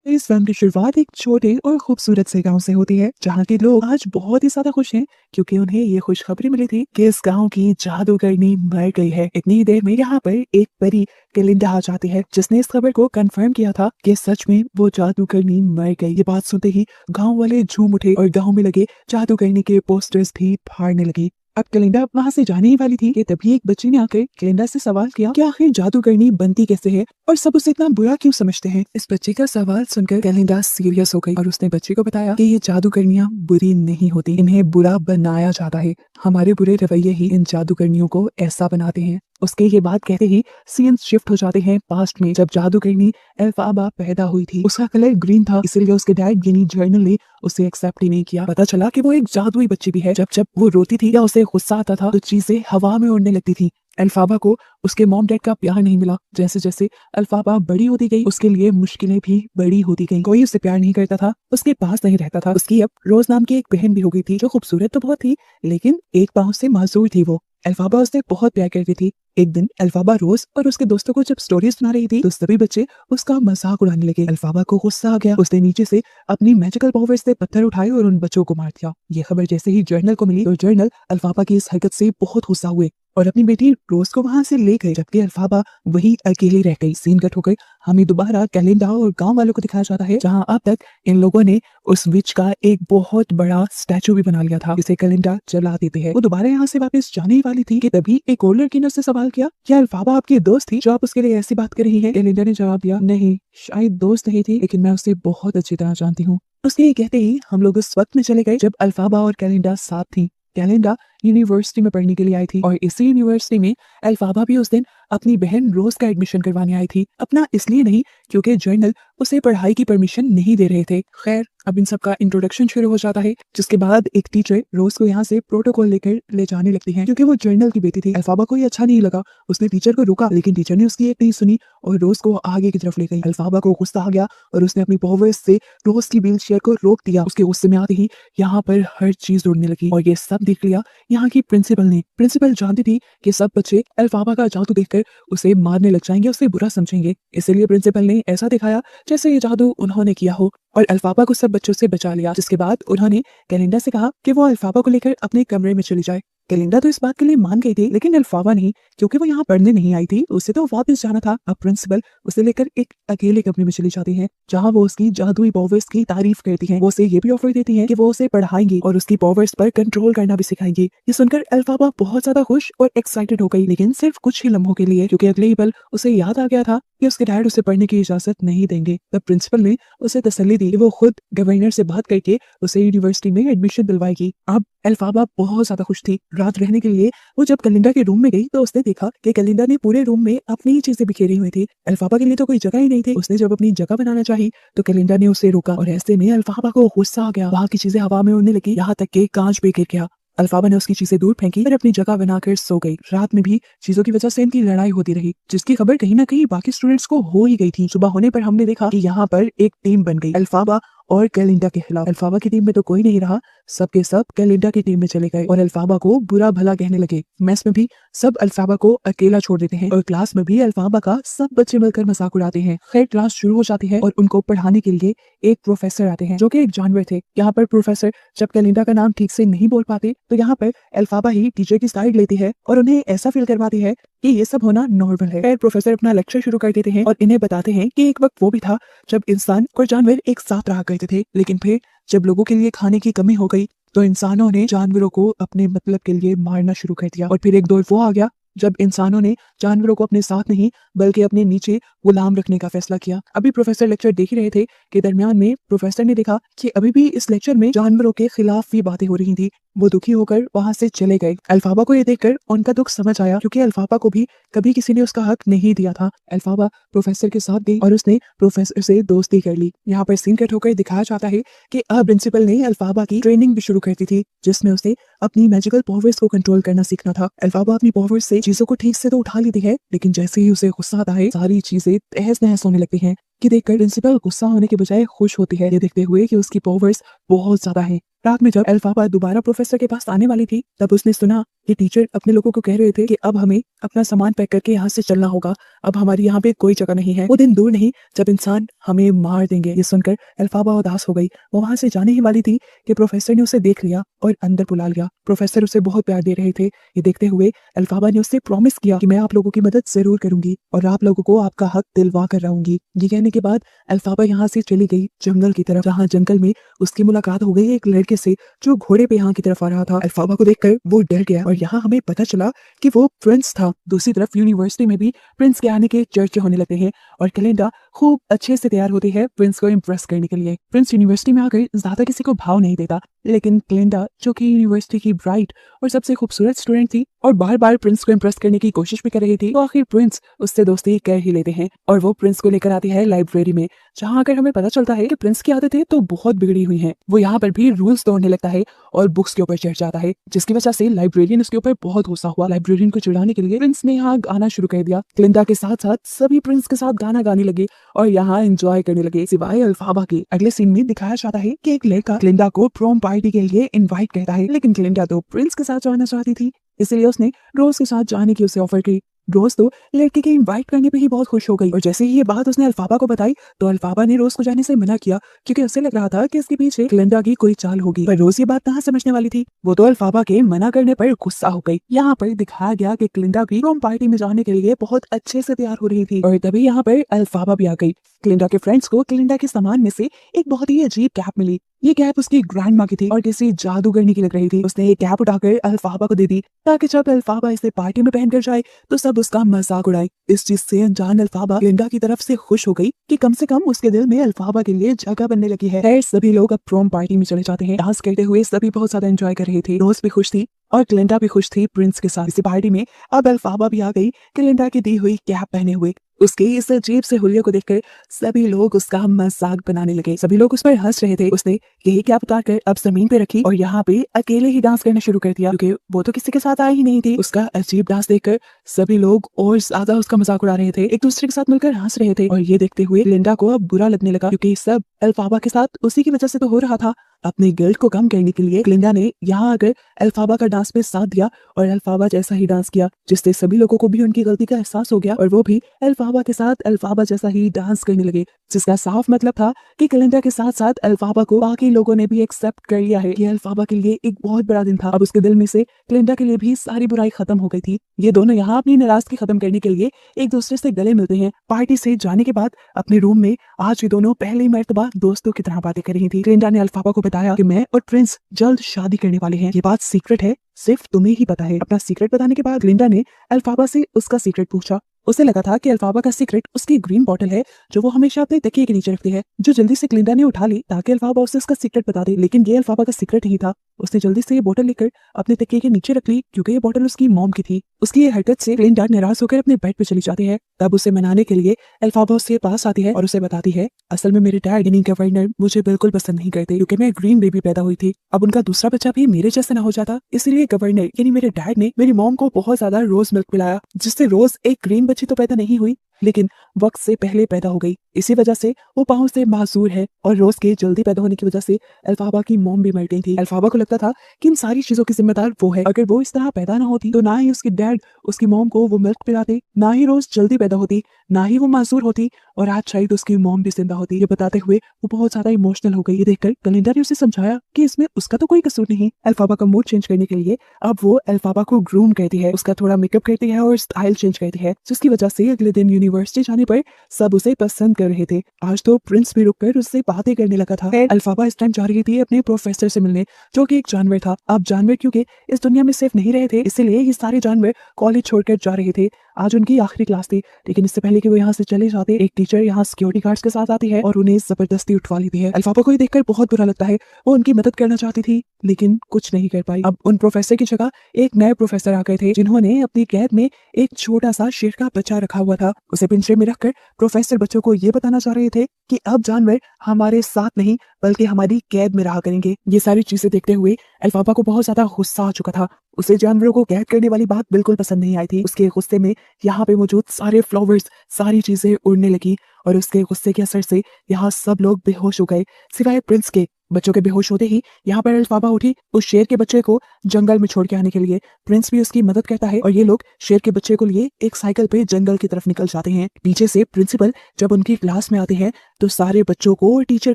इस फिल्म की शुरुआत एक छोटे और खूबसूरत से गांव से होती है, जहां के लोग आज बहुत ही ज्यादा खुश हैं क्योंकि उन्हें ये खुशखबरी मिली थी कि इस गांव की जादूगरनी मर गई है। इतनी ही देर में यहाँ पर एक परी केलिंडा आ जाती है, जिसने इस खबर को कंफर्म किया था कि सच में वो जादूगरनी मर गई। ये बात सुनते ही गांव वाले झूम उठे और गांव में लगे जादूगरनी के पोस्टर्स भी फाड़ने लगे। अब कैलेंडा वहां से जाने ही वाली थी कि तभी एक बच्चे ने आकर कैलेंडा से सवाल किया कि आखिर जादूगरनी बनती कैसे है और सब उसे इतना बुरा क्यों समझते हैं। इस बच्चे का सवाल सुनकर कैलेंडा सीरियस हो गई और उसने बच्चे को बताया कि ये जादूगरनियां बुरी नहीं होती, इन्हें बुरा बनाया जाता है। हमारे बुरे रवैये ही इन जादूगरनियों को ऐसा बनाते हैं। उसके ये बात कहते ही सीन शिफ्ट हो जाते हैं पास्ट में, जब जादूगरनी एल्फाबा पैदा हुई थी। उसका कलर ग्रीन था, इसीलिए उसके डैड यानी जर्नल ने उसे एक्सेप्ट ही नहीं किया। पता चला कि वो एक जादुई बच्ची भी है। जब जब वो रोती थी या उसे गुस्सा आता था तो चीजें हवा में उड़ने लगती थी। अल्फाबा को उसके मॉम डैड का प्यार नहीं मिला। जैसे जैसे अल्फाबा बड़ी होती गई, उसके लिए मुश्किलें भी बड़ी होती गई। कोई उसे प्यार नहीं करता था, उसके पास नहीं रहता था। उसकी अब रोज नाम की एक बहन भी हो गई थी, जो खूबसूरत तो बहुत थी लेकिन एक पाँव से मासूर थी। वो अल्फाबा उससे बहुत प्यार करती थी। एक दिन अल्फाबा रोज और उसके दोस्तों को जब स्टोरी सुना रही थी तो सभी बच्चे उसका मजाक उड़ाने लगे। अल्फाबा को गुस्सा आ गया। उसने नीचे से अपनी मैजिकल पावर से पत्थर उठाए और उन बच्चों को मार दिया। ये खबर जैसे ही जर्नल को मिली तो जर्नल अल्फाबा की इस हरकत से बहुत गुस्सा हुए और अपनी बेटी रोज को वहां से ले गए, जबकि अल्फाबा वही अकेली रह गई। सीन कट होकर हमें दोबारा कैलेंडा और गांव वालों को दिखाया जाता है, जहां अब तक इन लोगों ने उस विच का एक बहुत बड़ा स्टैचू भी बना लिया था, जिसे कैलेंडा जला देते हैं। वो दोबारा यहाँ से वापस जाने ही वाली थी कि तभी एक और लड़की ने उससे सवाल किया, क्या अल्फाबा आपकी दोस्त थी जो आप उसके लिए ऐसी बात कर रही है? कैलेंडा ने जवाब दिया, नहीं, शायद दोस्त नहीं थी लेकिन मैं उसे बहुत अच्छी तरह जानती हूँ। उसके ये कहते ही हम लोग उस वक्त में चले गए जब अल्फाबा और कैलेंडा साथ थी। कैलेंडा यूनिवर्सिटी में पढ़ने के लिए आई थी और इसी यूनिवर्सिटी में अल्फाबा भी उस दिन अपनी बहन रोज का एडमिशन करवाने आई थी। अपना इसलिए नहीं क्योंकि जर्नल उसे पढ़ाई की परमिशन नहीं दे रहे थे। खैर, अब इन सब का इंट्रोडक्शन शुरू हो जाता है, जिसके बाद एक टीचर रोज को यहाँ से प्रोटोकॉल लेकर ले जाने लगती है। क्योंकि वो जर्नल की बेटी थी, अल्फाबा को ये अच्छा नहीं लगा। उसने टीचर को रोका लेकिन टीचर ने उसकी एक नहीं सुनी और रोज को आगे की तरफ ले गई। अल्फाबा को गुस्सा आ गया और उसने अपनी पावर्स से रोज की व्हील चेयर को रोक दिया। उसके गुस्से में आते ही यहाँ पर हर चीज उड़ने लगी और ये सब देख लिया यहाँ की प्रिंसिपल ने। प्रिंसिपल जानती थी कि सब बच्चे अल्फाबा का जादू देखकर उसे मारने लग जाएंगे, उसे बुरा समझेंगे। इसलिए प्रिंसिपल ने ऐसा दिखाया जैसे ये जादू उन्होंने किया हो और अल्फाबा को सब बच्चों से बचा लिया। जिसके बाद उन्होंने कैलेंडा से कहा कि वो अल्फाबा को लेकर अपने कमरे में चली जाए। कैलेंडा तो इस बात के लिए मान गई थी लेकिन अल्फाबा नहीं, क्योंकि वो यहाँ पढ़ने नहीं आई थी, उसे तो वापस जाना था। अब प्रिंसिपल उसे लेकर एक अकेले कमरे में चली जाती है, जहाँ वो उसकी जादुई पावर्स की तारीफ करती है। वो उसे ये भी ऑफर देती है कि वो उसे पढ़ाएंगी और उसकी पावर्स पर कंट्रोल करना भी सिखाएंगी। ये सुनकर अल्फाबा बहुत ज्यादा खुश और एक्साइटेड हो गई, लेकिन सिर्फ कुछ ही लम्हों के लिए, क्योंकि अगले ही पल उसे याद आ गया था कि उसके डैड उसे पढ़ने की इजाजत नहीं देंगे। तब प्रिंसिपल ने उसे तसल्ली दी कि वो खुद गवर्नर से बात करके उसे यूनिवर्सिटी में एडमिशन दिलवाएगी। अब अल्फाबा बहुत ज्यादा खुश थी। रात रहने के लिए वो जब कैलेंडा के रूम में गई तो उसने देखा कि कैलेंडा ने पूरे रूम में अपनी ही चीजें बिखेरी हुई थी। अल्फाबा के लिए तो कोई जगह ही नहीं थी। उसने जब अपनी जगह बनाना चाही तो कैलेंडा ने उसे रोका और ऐसे में अल्फाबा को गुस्सा आ गया। वहां की चीजें हवा में उड़ने लगी, यहाँ तक कि कांच भी गिर गया। अल्फाबा ने उसकी चीजें दूर फेंकी और अपनी जगह बनाकर सो गई। रात में भी चीजों की वजह से इनकी लड़ाई होती रही, जिसकी खबर कहीं ना कहीं बाकी स्टूडेंट्स को हो ही गई थी। सुबह होने पर हमने देखा कि यहाँ पर एक टीम बन गई अल्फाबा और कैलेंडा के खिलाफ। अल्फाबा की टीम में तो कोई नहीं रहा, सबके सब कैलेंडा की टीम में चले गए और अल्फाबा को बुरा भला कहने लगे। मेस में भी सब अल्फाबा को अकेला छोड़ देते हैं और क्लास में भी अल्फाबा का सब बच्चे मिलकर मजाक उड़ाते हैं। खैर, क्लास शुरू हो जाती है और उनको पढ़ाने के लिए एक प्रोफेसर आते हैं जो कि एक जानवर थे। यहाँ पर प्रोफेसर जब कैलेंडा का नाम ठीक से नहीं बोल पाते तो यहाँ पर अल्फाबा ही टीचर की साइड लेती है और उन्हें ऐसा फील करवाती है कि ये सब होना नॉर्मल है। खैर, प्रोफेसर अपना लेक्चर शुरू कर देते हैं और इन्हें बताते हैं कि एक वक्त वो भी था जब इंसान और जानवर एक साथ रहा करते थे, लेकिन फिर जब लोगों के लिए खाने की कमी हो गई तो इंसानों ने जानवरों को अपने मतलब के लिए मारना शुरू कर दिया। और फिर एक दौर वो आ गया जब इंसानों ने जानवरों को अपने साथ नहीं बल्कि अपने नीचे गुलाम रखने का फैसला किया। अभी प्रोफेसर लेक्चर देख ही रहे थे कि दरमियान में प्रोफेसर ने देखा कि अभी भी इस लेक्चर में जानवरों के खिलाफ भी बातें हो रही थी। वो दुखी होकर वहां से चले गए। अल्फाबा को ये देखकर उनका दुख समझ आया, क्योंकि अल्फाबा को भी कभी किसी ने उसका हक नहीं दिया था। अल्फाबा प्रोफेसर के साथ गई और उसने प्रोफेसर से दोस्ती कर ली। यहाँ पर सीन कट होकर दिखाया जाता है कि अब प्रिंसिपल ने अल्फाबा की ट्रेनिंग भी शुरू कर दी थी, जिसमें उसे अपनी मैजिकल पावर्स को कंट्रोल करना सीखना था। अल्फाबा अपनी पावर्स से चीजों को ठीक से तो उठा लेती है, लेकिन जैसे ही उसे गुस्सा आता है सारी चीजें तहस नहस होने लगती हैं। कि देखकर प्रिंसिपल गुस्सा होने के बजाय खुश होती है, ये देखते हुए कि उसकी पावर्स बहुत ज्यादा हैं। रात में जब अल्फाबा दोबारा प्रोफेसर के पास आने वाली थी तब उसने सुना ये टीचर अपने लोगों को कह रहे थे कि अब हमें अपना सामान पैक करके यहाँ से चलना होगा, अब हमारी यहाँ पे कोई जगह नहीं है। वो दिन दूर नहीं जब इंसान हमें मार देंगे। ये सुनकर एल्फाबा उदास हो गई। वो वहां से जाने ही वाली थी कि प्रोफेसर ने उसे देख लिया और अंदर बुला लिया। प्रोफेसर उसे बहुत प्यार दे रहे थे। ये देखते हुए एल्फाबा ने उससे प्रॉमिस किया कि मैं आप लोगों की मदद जरूर करूंगी और आप लोगों को आपका हक दिलवा कर रहूंगी। ये कहने के बाद एल्फाबा यहाँ से चली गई जंगल की तरफ, जहाँ जंगल में उसकी मुलाकात हो गई एक लड़के से जो घोड़े पे यहाँ की तरफ आ रहा था। एल्फाबा को देखकर वो डर गया और यहाँ हमें पता चला कि वो प्रिंस था। दूसरी तरफ यूनिवर्सिटी में भी प्रिंस के आने के चर्चे होने लगते हैं और कैलेंडा खूब अच्छे से तैयार होती है प्रिंस को इम्प्रेस करने के लिए। प्रिंस यूनिवर्सिटी में आकर ज्यादा किसी को भाव नहीं देता, लेकिन कैलेंडा जो कि यूनिवर्सिटी की ब्राइट और सबसे खूबसूरत स्टूडेंट थी और बार बार प्रिंस को इम्प्रेस करने की कोशिश भी कर रही थी, तो आखिर प्रिंस उससे दोस्ती कर ही लेते हैं और वो प्रिंस को लेकर आती है लाइब्रेरी में, जहाँ आकर हमें पता चलता है कि प्रिंस की आदतें तो बहुत बिगड़ी हुई हैं। वो यहाँ पर भी रूल्स तोड़ने लगता है और बुक्स के ऊपर चढ़ जाता है, जिसकी वजह से लाइब्रेरियन उसके ऊपर बहुत गुस्सा हुआ। लाइब्रेरियन को चिढ़ाने के लिए प्रिंस ने यहाँ गाना शुरू कर दिया। कैलेंडा के साथ साथ सभी प्रिंस के साथ गाना गाने लगे और यहाँ एंजॉय करने लगे, सिवाय अल्फाबा के। अगले सीन में दिखाया जाता है कि एक लड़का कैलेंडा को प्रोम पार्टी के लिए इनवाइट करता है, लेकिन कैलेंडा तो प्रिंस के साथ जाना चाहती थी, इसलिए उसने रोज के साथ जाने की उसे ऑफर की। रोज तो लड़के के इनवाइट करने पे ही बहुत खुश हो गई और जैसे ही ये बात उसने अल्फाबा को बताई तो अल्फाबा ने रोज को जाने से मना किया, क्योंकि उसे लग रहा था कि इसके पीछे कैलेंडा की कोई चाल होगी। पर रोज ये बात कहाँ समझने वाली थी, वो तो अल्फाबा के मना करने पर गुस्सा हो गई। यहाँ पर दिखाया गया कि कैलेंडा भी प्रोम पार्टी में जाने के लिए बहुत अच्छे से तैयार हो रही थी और तभी यहाँ पर अल्फाबा भी आ गई। कैलेंडा के फ्रेंड्स को कैलेंडा के सामान में से एक बहुत ही अजीब कैप मिली। ये कैप उसकी ग्रैंड माँ की थी और किसी जादूगरनी की लग रही थी। उसने ये कैप उठाकर अल्फाबा को दे दी ताकि जब अल्फाबा इसे पार्टी में पहनकर जाए तो सब उसका मजाक उड़ाए। इस चीज से अनजान अल्फाबा कैलेंडा की तरफ से खुश हो गई कि कम से कम उसके दिल में अल्फाबा के लिए जगह बनने लगी है। खैर सभी लोग अब प्रोम पार्टी में चले जाते हैं। डांस करते हुए सभी बहुत ज्यादा एंजॉय कर रहे थे। रोज भी खुश थी और कैलेंडा भी खुश थी प्रिंस के साथ। इसी पार्टी में अब अल्फाबा भी आ गई कैलेंडा की दी हुई कैप पहने हुए। उसके इस अजीब से हुलिये को देखकर सभी लोग उसका मजाक बनाने लगे। सभी लोग उस पर हंस रहे थे। उसने यही कैप उतारकर अब जमीन पे रखी और यहाँ पे अकेले ही डांस करना शुरू कर दिया, क्योंकि वो तो किसी के साथ आई ही नहीं थी। उसका अजीब डांस देखकर सभी लोग और ज्यादा उसका मजाक उड़ा रहे थे, एक दूसरे के साथ मिलकर हंस रहे थे और ये देखते हुए कैलेंडा को अब बुरा लगने लगा, क्योंकि सब अल्फाबा के साथ उसी की वजह से तो हो रहा था। अपने गिल्ट को कम करने के लिए कैलेंडा ने यहाँ आकर अल्फाबा का डांस में साथ दिया और अल्फाबा जैसा ही डांस किया, जिससे सभी लोगों को भी उनकी गलती का एहसास हो गया और वो भी अल्फाबा के साथ अल्फाबा जैसा ही डांस करने लगे, जिसका साफ मतलब था कि कैलेंडा के साथ साथ अल्फाबा को बाकी लोगों ने भी एक्सेप्ट कर लिया है। ये अल्फाबा के लिए एक बहुत बड़ा दिन था। अब उसके दिल में से कैलेंडा के लिए भी सारी बुराई खत्म हो गई थी। ये दोनों यहाँ अपनी नाराजगी खत्म करने के लिए एक दूसरे से गले मिलते हैं। पार्टी से जाने के बाद अपने रूम में आज ये दोनों पहली मर्तबा दोस्तों की तरह बातें कर रही थी। कैलेंडा ने अल्फाबा को बताया कि मैं और प्रिंस जल्द शादी करने वाले हैं। ये बात सीक्रेट है, सिर्फ तुम्हें ही पता है। अपना सीक्रेट बताने के बाद कैलेंडा ने अल्फाबा से उसका सीक्रेट पूछा। उसे लगा था कि अल्फाबा का सीक्रेट उसकी ग्रीन बॉटल है जो वो हमेशा अपने तकिए के नीचे रखती है, जो जल्दी से कैलेंडा ने उठा ली ताकि अल्फाबा उसे उसका सीक्रेट बता दे। लेकिन ये अल्फाबा का सीक्रेट ही था। उसने जल्दी से ये बोतल लेकर अपने तकिए के नीचे रख ली, क्योंकि ये बोतल उसकी मॉम की थी। उसकी ये हरकत से कैलेंडा नाराज होकर अपने बेड पे चली जाती है। तब उसे मनाने के लिए अल्फाबा उसके पास आती है और उसे बताती है, असल में मेरे डैड यानी गवर्नर मुझे बिल्कुल पसंद नहीं करते, क्योंकि मैं ग्रीन बेबी पैदा हुई थी। अब उनका दूसरा बच्चा भी मेरे जैसा ना हो जाता, इसलिए गवर्नर यानी मेरे डैड ने मेरी मॉम को बहुत ज्यादा रोज मिल्क पिलाया, जिससे रोज एक ग्रीन बच्ची तो पैदा नहीं हुई लेकिन वक्त से पहले पैदा हो गई। इसी वजह से वो पाँव से मासूर है और रोज के जल्दी पैदा होने की वजह से अल्फाबा की मॉम भी मर गई थी। अल्फाबा को लगता था कि इन सारी चीजों की जिम्मेदार वो है। अगर वो इस तरह पैदा ना होती तो ना ही उसकी डैड उसकी मॉम को वो मिल्क पिलाते, ना ही रोज जल्दी पैदा होती, ना ही वो मासूर होती और आज शायद उसकी मॉम भी जिंदा होती। ये बताते हुए वो बहुत ज्यादा इमोशनल हो गई। ये देखकर कैलेंडा ने उसे समझाया कि इसमें उसका तो कोई कसूर नहीं। अल्फाबा का मूड चेंज करने के लिए अब वो अल्फाबा को ग्रूम करती है, उसका थोड़ा मेकअप करती है और स्टाइल चेंज करती है, जिसकी वजह से अगले दिन यूनिवर्सिटी जाने पर सब उसे पसंद कर रहे थे। आज तो प्रिंस भी रुककर उससे बातें करने लगा था। अल्फाबा इस टाइम जा रही थी अपने प्रोफेसर से मिलने, जो कि एक जानवर था। अब जानवर क्योंकि इस दुनिया में सेफ नहीं रहे थे, इसलिए ये सारे जानवर कॉलेज छोड़कर जा रहे थे। आज उनकी आखिरी क्लास थी, लेकिन इससे पहले कि वो यहाँ से चले जाते एक टीचर यहाँ सिक्योरिटी गार्ड्स के साथ आती है और उन्हें जबरदस्ती उठवा लेती है। अल्फाबा को ये देखकर बहुत बुरा लगता है। वो उनकी मदद करना चाहती थी लेकिन कुछ नहीं कर पाई। अब उन प्रोफेसर की जगह एक नए प्रोफेसर आ गए थे, जिन्होंने अपनी कैद में एक छोटा सा शेर का बच्चा रखा हुआ था। उसे पिंजरे में रखकर प्रोफेसर बच्चों को ये बताना चाह रहे थे कि अब जानवर हमारे साथ नहीं बल्कि हमारी कैद में रहा करेंगे। ये सारी चीजें देखते हुए अल्फाबा को बहुत ज्यादा गुस्सा आ चुका था। उसे जानवरों को कैद करने वाली बात बिल्कुल पसंद नहीं आई थी। उसके गुस्से में यहाँ पे मौजूद सारे फ्लावर्स, सारी चीजें उड़ने लगी और उसके गुस्से के असर से यहाँ सब लोग बेहोश हो गए सिवाय प्रिंस के। बच्चों के बेहोश होते ही यहाँ पर अल्फाबा उठी उस शेर के बच्चे को जंगल में छोड़ के आने के लिए। प्रिंस भी उसकी मदद करता है और ये लोग शेर के बच्चे को लिए एक साइकिल पे जंगल की तरफ निकल जाते हैं। पीछे से प्रिंसिपल जब उनकी क्लास में आते हैं तो सारे बच्चों को और टीचर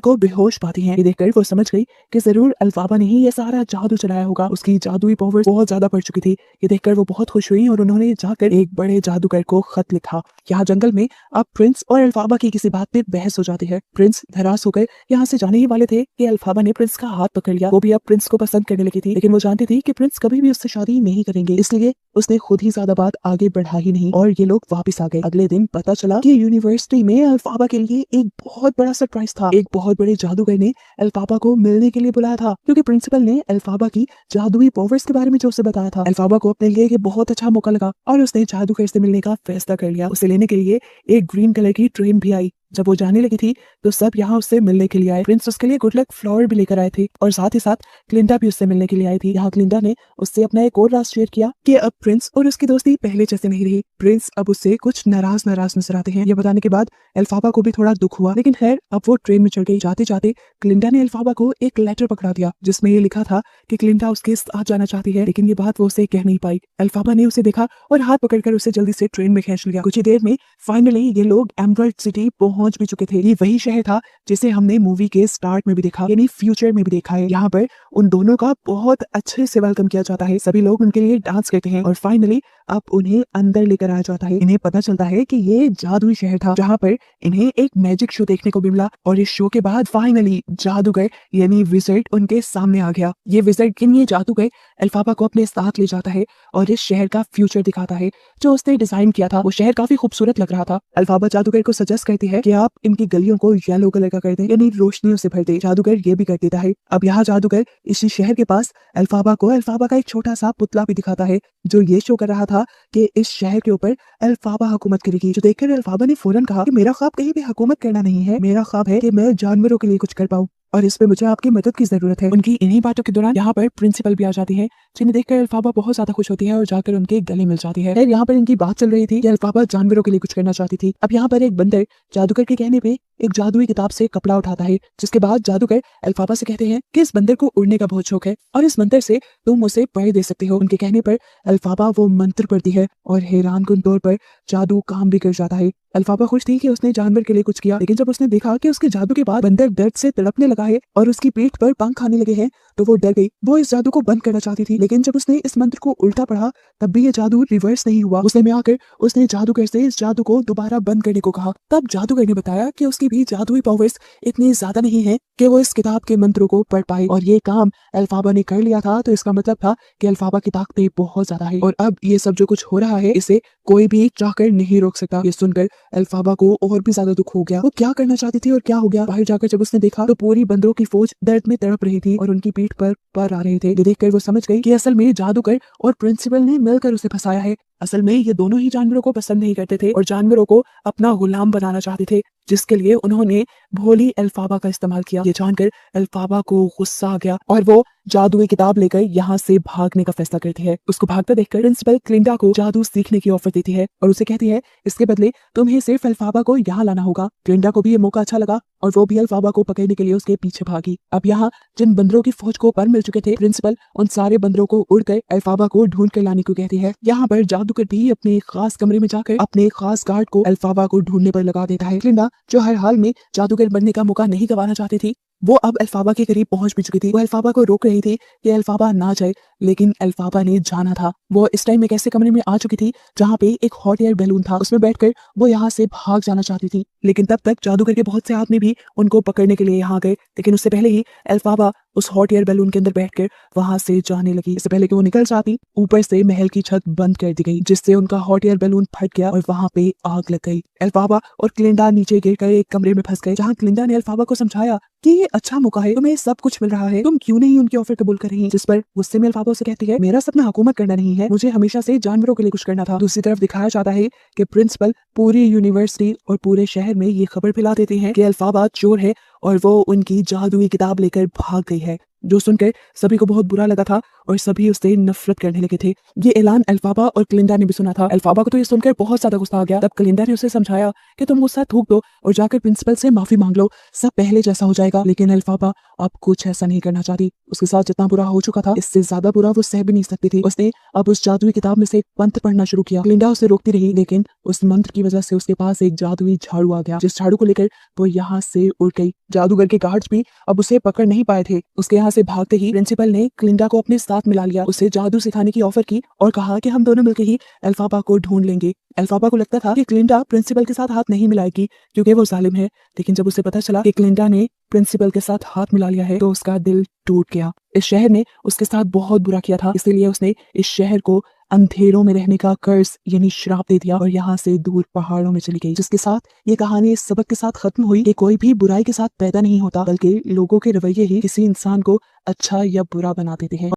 को बेहोश पाती हैं। ये देखकर वो समझ गई कि जरूर अल्फाबा ने ही ये सारा जादू चलाया होगा। उसकी जादुई पावर्स बहुत ज्यादा बढ़ चुकी थी। ये देखकर वो बहुत खुश हुई और उन्होंने जाकर एक बड़े जादूगर को खत लिखा। यहाँ जंगल में अब प्रिंस और अल्फाबा की किसी बात पे बहस हो जाती है। प्रिंस धरास होकर यहाँ से जाने ही वाले थे कि अल्फाबा ने प्रिंस का हाथ पकड़ लिया। वो भी अब प्रिंस को पसंद करने लगी थी, लेकिन वो जानती थी कि प्रिंस कभी भी उससे शादी नहीं करेंगे, इसलिए उसने खुद ही ज्यादा बात आगे बढ़ा ही नहीं और ये लोग वापस आ गए। अगले दिन पता चला कि यूनिवर्सिटी में अल्फाबा के लिए एक बहुत बड़ा सरप्राइज था। एक बहुत बड़े जादूगर ने अल्फाबा को मिलने के लिए बुलाया था, क्योंकि प्रिंसिपल ने अल्फाबा की जादुई पावर्स के बारे में जो उसे बताया था। अल्फाबा को अपने लिए बहुत अच्छा मौका लगा और उसने जादूगर से मिलने का फैसला कर लिया। उसे लेने के लिए एक ग्रीन कलर की ट्रेन भी आई। जब वो जाने लगी थी तो सब यहाँ उससे मिलने के लिए आए। प्रिंस उसके लिए गुड लक फ्लावर भी लेकर आए थे और साथ ही साथ क्लिंडा भी उससे मिलने के लिए आई थी। यहाँ क्लिंडा ने उससे अपना एक और राज शेयर किया कि अब प्रिंस और उसकी दोस्ती पहले जैसे नहीं रही। प्रिंस अब उससे कुछ नाराज नजर आते हैं। ये बताने के बाद अल्फाबा को भी थोड़ा दुख हुआ, लेकिन खैर अब वो ट्रेन में चढ़ गई। जाते जाते क्लिंडा ने अल्फाबा को एक लेटर पकड़ा दिया जिसमें ये लिखा था कि क्लिंडा उसके साथ जाना चाहती है, लेकिन ये बात वो उसे कह नहीं पाई। अल्फाबा ने उसे देखा और हाथ पकड़कर उसे जल्दी से ट्रेन में खींच लिया। कुछ ही देर में फाइनली ये लोग एमराल्ड सिटी पहुंच भी चुके थे। ये वही शहर था जिसे हमने मूवी के स्टार्ट में भी देखा, यानी फ्यूचर में भी देखा है। यहाँ पर उन दोनों का बहुत अच्छे से वेलकम किया जाता है। सभी लोग उनके लिए डांस करते हैं और फाइनली अब उन्हें अंदर लेकर आया जाता है। इन्हें पता चलता है कि ये जादुई शहर था जहाँ पर इन्हें एक मैजिक शो देखने को भी मिला और इस शो के बाद फाइनली जादूगर यानी विज़र्ड उनके सामने आ गया। ये विज़र्ड ये जादूगर अल्फाबा को अपने साथ ले जाता है और इस शहर का फ्यूचर दिखाता है जो उसने डिजाइन किया था। वो शहर काफी खूबसूरत लग रहा था। अल्फाबा जादूगर को सजेस्ट करती है कि आप इनकी गलियों को येलो कलर का कर दें, यानी रोशनियों से भर दें। जादूगर ये भी कर देता है। अब यहाँ जादूगर इसी शहर के पास अल्फाबा को अल्फाबा का एक छोटा सा पुतला भी दिखाता है जो ये शो कर रहा था कि इस शहर के ऊपर अल्फाबा हुकूमत करेगी। जो देखकर अल्फाबा ने फौरन कहा कि मेरा ख्वाब कहीं भी हुकूमत करना नहीं है, मेरा ख्वाब है कि मैं जानवरों के लिए कुछ कर पाऊँ और इसमें मुझे आपकी मदद की जरूरत है। उनकी इन्हीं बातों के दौरान यहाँ पर प्रिंसिपल भी आ जाती है, जिन्हें देखकर अल्फाबा बहुत ज्यादा खुश होती है और जाकर उनके गले मिल जाती है। यहाँ पर इनकी बात चल रही थी कि अल्फाबा जानवरों के लिए कुछ करना चाहती थी। अब यहाँ पर एक बंदर जादूगर के कहने पे एक जादुई किताब से कपड़ा उठाता है, जिसके बाद जादूगर अल्फाबा से कहते हैं कि इस बंदर को उड़ने का बहुत शौक है और इस मंत्र से तुम उसे पढ़ दे सकते हो। उनके कहने पर अल्फाबा वो मंत्र पढ़ती है और हैरानकुन तौर पर जादू काम भी कर जाता है। अल्फाबा खुश थी कि उसने जानवर के लिए कुछ किया, लेकिन जब उसने देखा कि उसके जादू के बाद बंदर दर्द से तड़पने लगा है और उसकी पीठ पर पंख आने लगे हैं तो वो डर गई। वो इस जादू को बंद करना चाहती थी, लेकिन जब उसने इस मंत्र को उल्टा पढ़ा तब भी ये जादू रिवर्स नहीं हुआ। उसने में आकर उसने जादूगर से इस जादू को दोबारा बंद करने को कहा। तब जादूगर ने बताया कि उसकी भी जादुई पावर्स इतनी ज्यादा नहीं है कि वो इस किताब के मंत्रों को पढ़ पाए और ये काम अल्फाबा ने कर लिया था, तो इसका मतलब था कि अल्फाबा की ताकतें बहुत ज्यादा है और अब ये सब जो कुछ हो रहा है इसे कोई भी चाहकर नहीं रोक सकता। ये सुनकर अल्फाबा को और भी ज्यादा दुख हो गया। वो क्या करना चाहती थी और क्या हो गया। बाहर जाकर जब उसने देखा तो पूरी बंदरों की फौज दर्द में तड़प रही थी और उनकी पीठ पर आ रहे थे। ये देखकर वो समझ गई कि असल में जादूगर और प्रिंसिपल ने मिलकर उसे फंसाया है। असल में ये दोनों ही जानवरों को पसंद नहीं करते थे और जानवरों को अपना गुलाम बनाना चाहते थे, जिसके लिए उन्होंने भोली अल्फाबा का इस्तेमाल किया। ये जानकर अल्फाबा को गुस्सा आ गया और वो जादुई किताब लेकर यहाँ से भागने का फैसला करती है। उसको भागता देखकर प्रिंसिपल क्लिंडा को जादू सीखने की ऑफर देती है और उसे कहती है इसके बदले तुम्हें सिर्फ अल्फाबा को यहाँ लाना होगा। क्लिंडा को भी ये मौका अच्छा लगा और वो भी अल्फाबा को पकड़ने के लिए उसके पीछे भागी। अब यहाँ जिन बंदरों की फौज को पर मिल चुके थे, प्रिंसिपल उन सारे बंदरों को उड़कर अल्फाबा को ढूंढ कर लाने को कहती है। यहाँ पर जादूगर भी अपने खास कमरे में जाकर अपने खास गार्ड को अल्फाबा को ढूंढने पर लगा देता है। क्लिंडा जो हर हाल में जादूगर बनने का मौका नहीं गंवाना चाहती थी, वो अब अल्फाबा के करीब पहुंच भी चुकी थी। वो अल्फाबा को रोक रही थी कि अल्फाबा ना जाए, लेकिन अल्फाबा ने जाना था। वो इस टाइम एक ऐसे कमरे में आ चुकी थी जहाँ पे एक हॉट एयर बैलून था। उसमें बैठकर वो यहाँ से भाग जाना चाहती थी, लेकिन तब तक जादूगर के बहुत से आदमी भी उनको पकड़ने के लिए यहाँ गए। लेकिन उससे पहले ही अल्फाबा उस हॉट एयर बैलून के अंदर बैठकर वहां से जाने लगी। इससे पहले कि वो निकल जाती, ऊपर से महल की छत बंद कर दी गई, जिससे उनका हॉट एयर बैलून फट गया और वहां पे आग लग गई। अल्फाबा और क्लिंडा नीचे गिरकर एक कमरे में फंस गए, जहाँ क्लिंडा ने अल्फाबा को समझाया कि ये अच्छा मौका है, तुम्हें सब कुछ मिल रहा है, तुम क्यों नहीं उनकी ऑफर कबूल कर रही। जिस पर गुस्से में अल्फाबा उसे कहती है मेरा सपना हुकूमत करना नहीं है, मुझे हमेशा से जानवरों के लिए कुछ करना था। दूसरी तरफ दिखाया जाता है कि प्रिंसिपल पूरी यूनिवर्सिटी और पूरे शहर में ये खबर फैला देते हैं कि अल्फाबा चोर है और वो उनकी जादुई किताब लेकर भाग गई है, जो सुनकर सभी को बहुत बुरा लगा था और सभी उससे नफरत करने लगे थे। ये ऐलान अल्फाबा और क्लिंडा ने भी सुना था। अल्फाबा को तो ये सुनकर बहुत ज्यादा गुस्सा आ गया। तब क्लिंडा ने उसे समझाया कि तुम गुस्सा थूक दो और जाकर प्रिंसिपल से माफी मांग लो, सब पहले जैसा हो जाएगा। लेकिन अल्फाबा अब कुछ ऐसा नहीं करना चाहती। उसके साथ जितना बुरा हो चुका था, इससे ज्यादा बुरा वो सह भी नहीं सकती थी। उसने अब उस जादुई किताब में से एक मंत्र पढ़ना शुरू किया। क्लिंडा उसे रोकती रही, लेकिन उस मंत्र की वजह से उसके पास एक जादुई झाड़ू आ गया, जिस झाड़ू को लेकर वो यहाँ से उड़ गई। जादूगर के गार्ड्स भी अब उसे पकड़ नहीं पाए थे। उसके यहाँ से भागते ही प्रिंसिपल ने क्लिंडा को अपने साथ मिला लिया, उसे जादू सिखाने की ऑफर की और कहा कि हम दोनों मिलकर ही एल्फाबा को ढूंढ लेंगे। एल्फाबा को लगता था कि क्लिंडा प्रिंसिपल के साथ हाथ नहीं मिलाएगी क्योंकि वो जालिम है, लेकिन जब उसे पता चला कि क्लिंडा ने प्रिंसिपल के साथ हाथ मिला लिया है तो उसका दिल टूट गया। इस शहर ने उसके साथ बहुत बुरा किया था, इसीलिए उसने इस शहर को अंधेरों में रहने का कर्ज यानी श्राप दे दिया और यहाँ से दूर पहाड़ों में चली गई। जिसके साथ ये कहानी इस सबक के साथ खत्म हुई कि कोई भी बुराई के साथ पैदा नहीं होता, बल्कि लोगों के रवैये ही किसी इंसान को अच्छा या बुरा बना देते हैं।